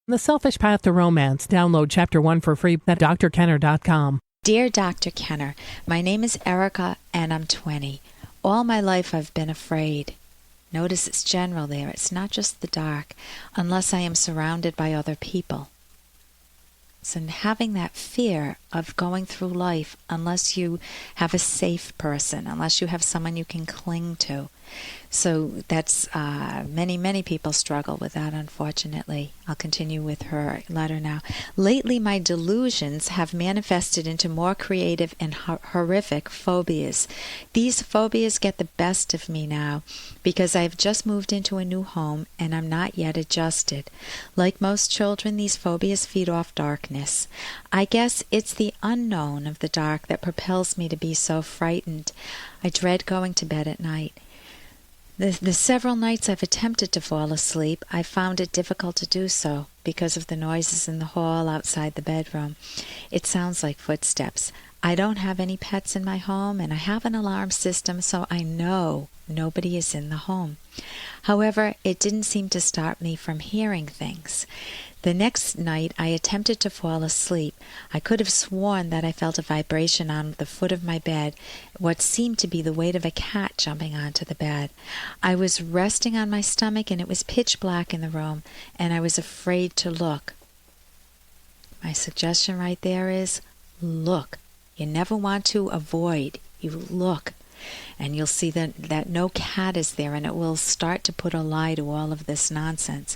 The Selfish Path to Romance. Download Chapter 1 for free at drkenner.com. Dear Dr. Kenner, my name is Erica and I'm 20. All my life I've been afraid. Notice it's general there. It's not just the dark, unless I am surrounded by other people. So having that fear of going through life unless you have a safe person, unless you have someone you can cling to. So that's many people struggle with that, unfortunately. I'll continue with her letter now. Lately, my delusions have manifested into more creative and horrific phobias. These phobias get the best of me now because I've just moved into a new home and I'm not yet adjusted. Like most children, these phobias feed off darkness. I guess it's the unknown of the dark that propels me to be so frightened. I dread going to bed at night. The several nights I've attempted to fall asleep, I found it difficult to do so because of the noises in the hall outside the bedroom. It sounds like footsteps. I don't have any pets in my home, and I have an alarm system, so I know nobody is in the home. However, it didn't seem to stop me from hearing things. The next night, I attempted to fall asleep. I could have sworn that I felt a vibration on the foot of my bed, what seemed to be the weight of a cat jumping onto the bed. I was resting on my stomach, and it was pitch black in the room, and I was afraid to look. My suggestion right there is, look. You never want to avoid. You look. And you'll see that no cat is there, and it will start to put a lie to all of this nonsense.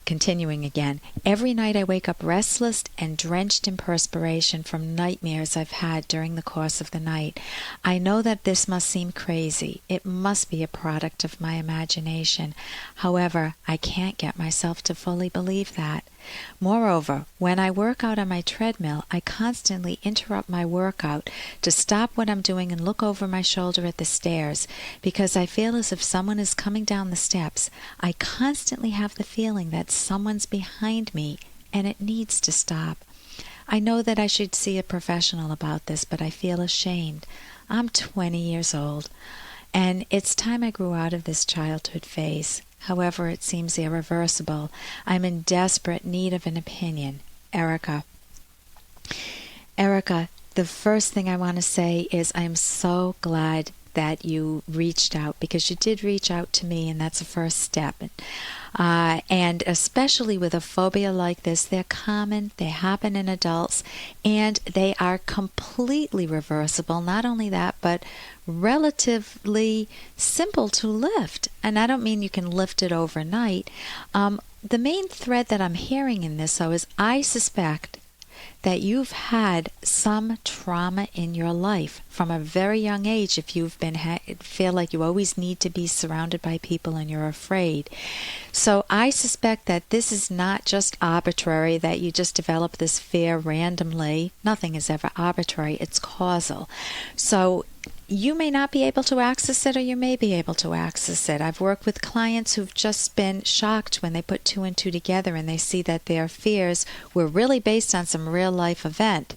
Continuing again, every night I wake up restless and drenched in perspiration from nightmares I've had during the course of the night. I know that this must seem crazy. It must be a product of my imagination. However, I can't get myself to fully believe that. Moreover, when I work out on my treadmill, I constantly interrupt my workout to stop what I'm doing and look over my shoulder at the stairs because I feel as if someone is coming down the steps. I constantly have the feeling that someone's behind me and it needs to stop. I know that I should see a professional about this, but I feel ashamed. I'm 20 years old, and it's time I grew out of this childhood phase. However, it seems irreversible. I'm in desperate need of an opinion. Erica. Erica, the first thing I want to say is I'm so glad that you reached out, because you did reach out to me, and that's a first step. And especially with a phobia like this, they're common, they happen in adults, and they are completely reversible. Not only that, but relatively simple to lift. And I don't mean you can lift it overnight. The main thread that I'm hearing in this, though, is I suspect that you've had some trauma in your life from a very young age. If you've been feel like you always need to be surrounded by people and you're afraid. So I suspect that this is not just arbitrary, that you just develop this fear randomly. Nothing is ever arbitrary. It's causal. So you may not be able to access it, or you may be able to access it. I've worked with clients who've just been shocked when they put two and two together and they see that their fears were really based on some real life event.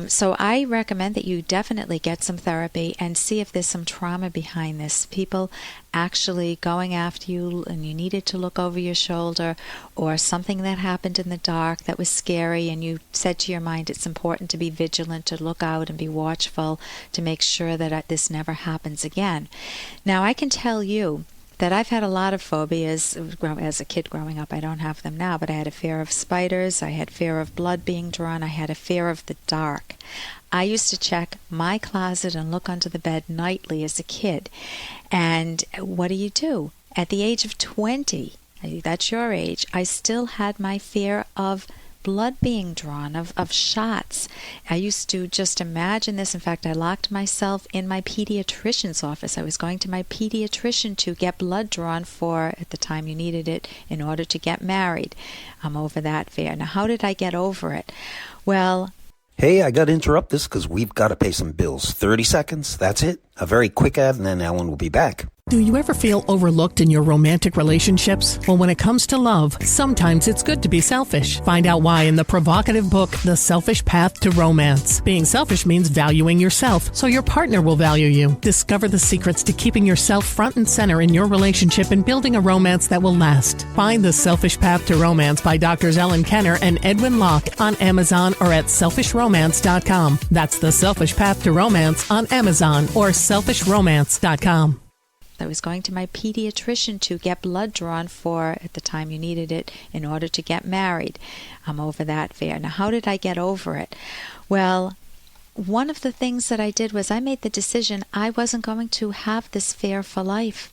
So I recommend that you definitely get some therapy and see if there's some trauma behind this. People actually going after you and you needed to look over your shoulder, or something that happened in the dark that was scary and you said to your mind it's important to be vigilant, to look out and be watchful to make sure that this never happens again. Now I can tell you that I've had a lot of phobias as a kid growing up. I don't have them now, but I had a fear of spiders, I had fear of blood being drawn, I had a fear of the dark. I used to check my closet and look under the bed nightly as a kid. And what do? At the age of 20, that's your age, I still had my fear of blood being drawn, of shots. I used to just imagine this. In fact, I locked myself in my pediatrician's office. I was going to my pediatrician to get blood drawn for, at the time you needed it, in order to get married. I'm over that fear. Now, how did I get over it? Well, Hey, I got to interrupt this because we've got to pay some bills. 30 seconds, that's it. A very quick ad, and then Ellen will be back. Do you ever feel overlooked in your romantic relationships? Well, when it comes to love, sometimes it's good to be selfish. Find out why in the provocative book, The Selfish Path to Romance. Being selfish means valuing yourself, so your partner will value you. Discover the secrets to keeping yourself front and center in your relationship and building a romance that will last. Find The Selfish Path to Romance by Drs. Ellen Kenner and Edwin Locke on Amazon or at selfishromance.com. That's The Selfish Path to Romance on Amazon or selfishromance.com. I was going to my pediatrician to get blood drawn for, at the time you needed it, in order to get married. I'm over that fear. Now, how did I get over it? Well, one of the things that I did was I made the decision I wasn't going to have this fear for life.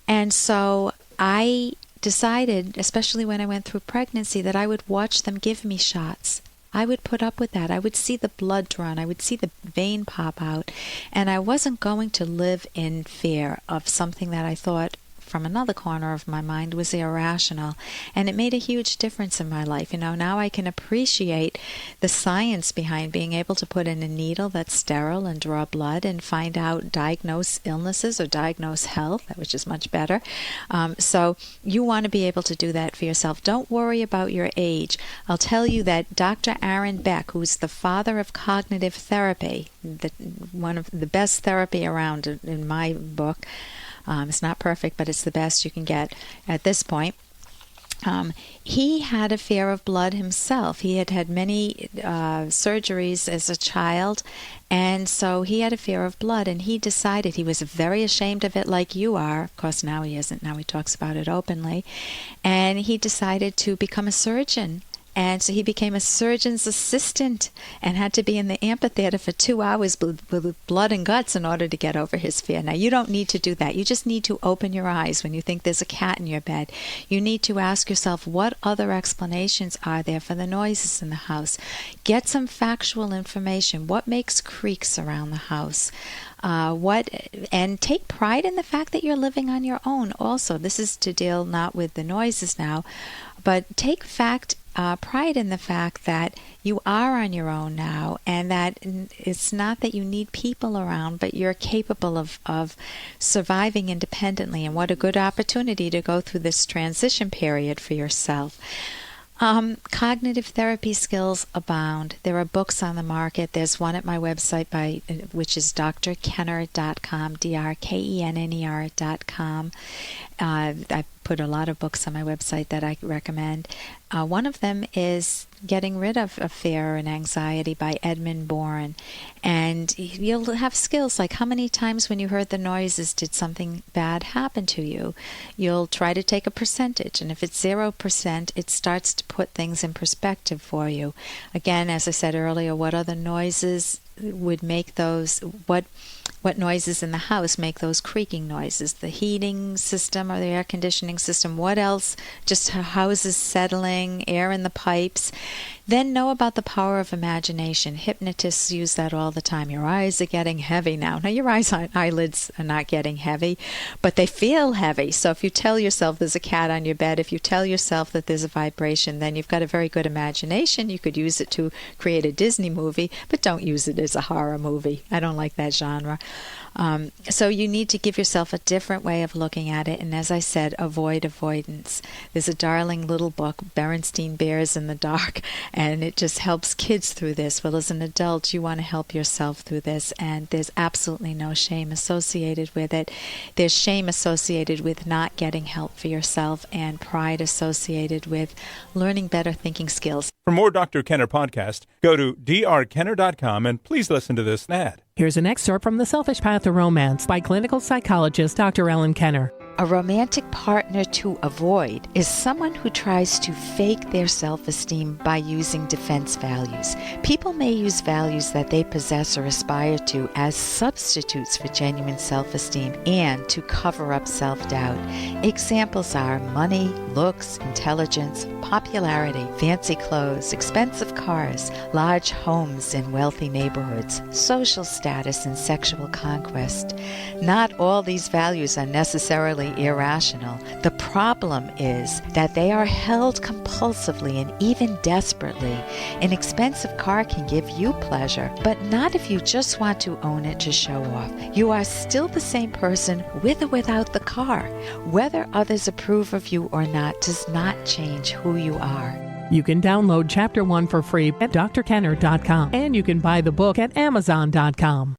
And so I decided, especially when I went through pregnancy, that I would watch them give me shots. I would put up with that. I would see the blood drawn. I would see the vein pop out. And I wasn't going to live in fear of something that I thought from another corner of my mind was irrational. And it made a huge difference in my life. Now I can appreciate the science behind being able to put in a needle that's sterile and draw blood and find out, diagnose illnesses or diagnose health, which is much better. So you want to be able to do that for yourself. Don't worry about your age. I'll tell you that Dr. Aaron Beck, who's the father of cognitive therapy, one of the best therapy around in my book, it's not perfect, but it's the best you can get at this point. He had a fear of blood himself. He had had many surgeries as a child, and so he had a fear of blood, and he decided he was very ashamed of it like you are. Of course, now he isn't. Now he talks about it openly. And he decided to become a surgeon. And so he became a surgeon's assistant and had to be in the amphitheater for 2 hours with blood and guts in order to get over his fear. Now, you don't need to do that. You just need to open your eyes when you think there's a cat in your bed. You need to ask yourself, what other explanations are there for the noises in the house? Get some factual information. What makes creaks around the house? And take pride in the fact that you're living on your own also. This is to deal not with the noises now, but take pride in the fact that you are on your own now, and that it's not that you need people around, but you're capable of surviving independently. And what a good opportunity to go through this transition period for yourself. Cognitive therapy skills abound. There are books on the market. There's one at my website which is drkenner.com, drkenner.com. I put a lot of books on my website that I recommend. One of them is Getting Rid of Fear and Anxiety by Edmund Bourne. And you'll have skills like how many times when you heard the noises did something bad happen to you. You'll try to take a percentage, and if it's 0%, it starts to put things in perspective for you. Again, as I said earlier, what other noises would make those, what noises in the house make those creaking noises? The heating system or the air conditioning system? What else? Just houses settling, air in the pipes. Then know about the power of imagination. Hypnotists use that all the time. Your eyes are getting heavy now. Now, your eyelids are not getting heavy, but they feel heavy. So if you tell yourself there's a cat on your bed, if you tell yourself that there's a vibration, then you've got a very good imagination. You could use it to create a Disney movie, but don't use it as a horror movie. I don't like that genre. So you need to give yourself a different way of looking at it. And as I said, avoid avoidance. There's a darling little book, Berenstein Bears in the Dark, and it just helps kids through this. Well, as an adult, you want to help yourself through this, and there's absolutely no shame associated with it. There's shame associated with not getting help for yourself, and pride associated with learning better thinking skills. For more Dr. Kenner podcast, go to drkenner.com and please listen to this ad. Here's an excerpt from The Selfish Path to Romance by clinical psychologist Dr. Ellen Kenner. A romantic partner to avoid is someone who tries to fake their self-esteem by using defense values. People may use values that they possess or aspire to as substitutes for genuine self-esteem and to cover up self-doubt. Examples are money, looks, intelligence, popularity, fancy clothes, expensive cars, large homes in wealthy neighborhoods, social status, and sexual conquest. Not all these values are necessarily simply irrational. The problem is that they are held compulsively and even desperately. An expensive car can give you pleasure, but not if you just want to own it to show off. You are still the same person with or without the car. Whether others approve of you or not does not change who you are. You can download Chapter 1 for free at drkenner.com, and you can buy the book at amazon.com.